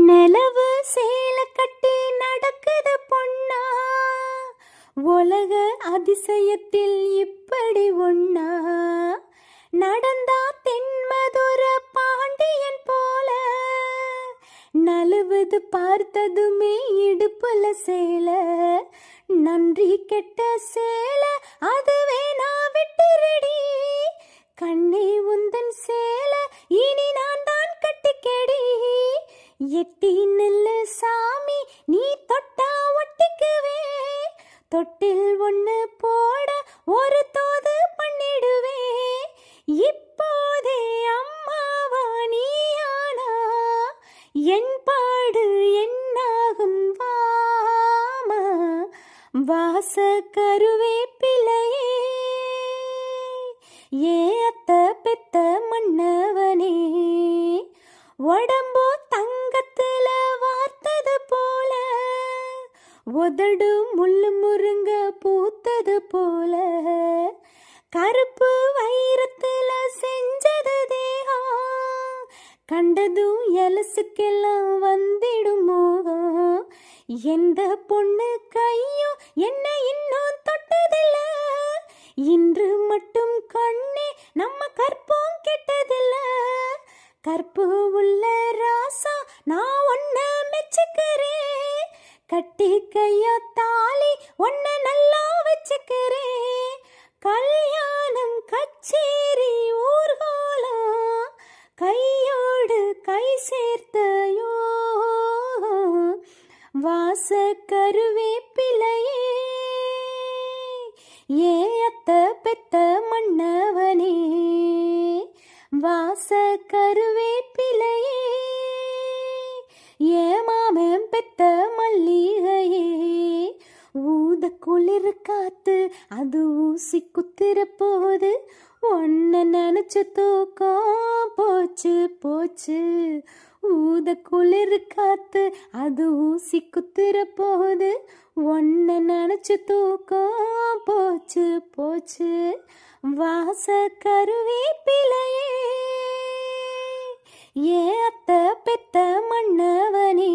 நிலவு சேல கட்டி நடக்குது பொன்னா, உலக அதிசயத்தில் இப்படி ஒன்னா. நடந்தா தென்மதுர பாண்டியன் போல, நழுவுது பார்த்ததுமே இடுப்புல சேல. நன்றி கெட்ட சேல அதுவே நான் விட்டுருடி, கண்ணே உந்தன் சேல இனி நான் தான் கட்டிக்கடி. எட்டி நில்லு சாமி நீ தொட்டா ஒட்டிக்குவே, தொட்டில் ஒண்ணு போட ஒரு தோது பண்ணிடுவே. இப்போதே அம்மாவா நீயானா, என் பாடு என்னாகும் வாமா. வாச கருவேப்பிலையே ஏ அத்த பெத்த மன்னவனே, உடம்போ தங்கத்துல வார்த்தது போல, உதடு முள்ளு முருங்க பூத்தது போல, கருப்பு வைரத்துல செஞ்சது தேகம், கண்டதும் எலசுக்கெல்லாம் வந்திடும் மோகம். எந்த பொண்ணு கையும் என்ன இன்னும் தொட்டதில்ல, இன்று மட்டும் கண்ணே நம்ம கற்போம் கெட்டதில்ல. கற்பு உள்ள ராசா நான் ஒன்ன மெச்சுக்கிறேன், கட்டி கையா தாலி ஒன்ன நல்லா வச்சுக்கிறேன். கல்யாணம் கச்சேரி ஊர்கோலம் கையோடு கை சேர்த்தையோ. வாச கருவேப்பிலையே ஏ அத்த பெத்த மன்னவனே, வாச கருவேப்பிலையே ஏ மாமன் பெத்த மல்லிகையே. ஊத குளிர் காத்து அது ஊசி குத்துற போது, ஒன்ன நினைச்சு தூக்கம் போச்சு போச்சு. ஊத குளிர் காத்து அது ஊசி குத்துற போது, ஒன்ன நினைச்சு தூக்கம் போச்சு போச்சு. வாச கருவேப்பிலையே ஏ அத்த பெத்த மன்னவனே.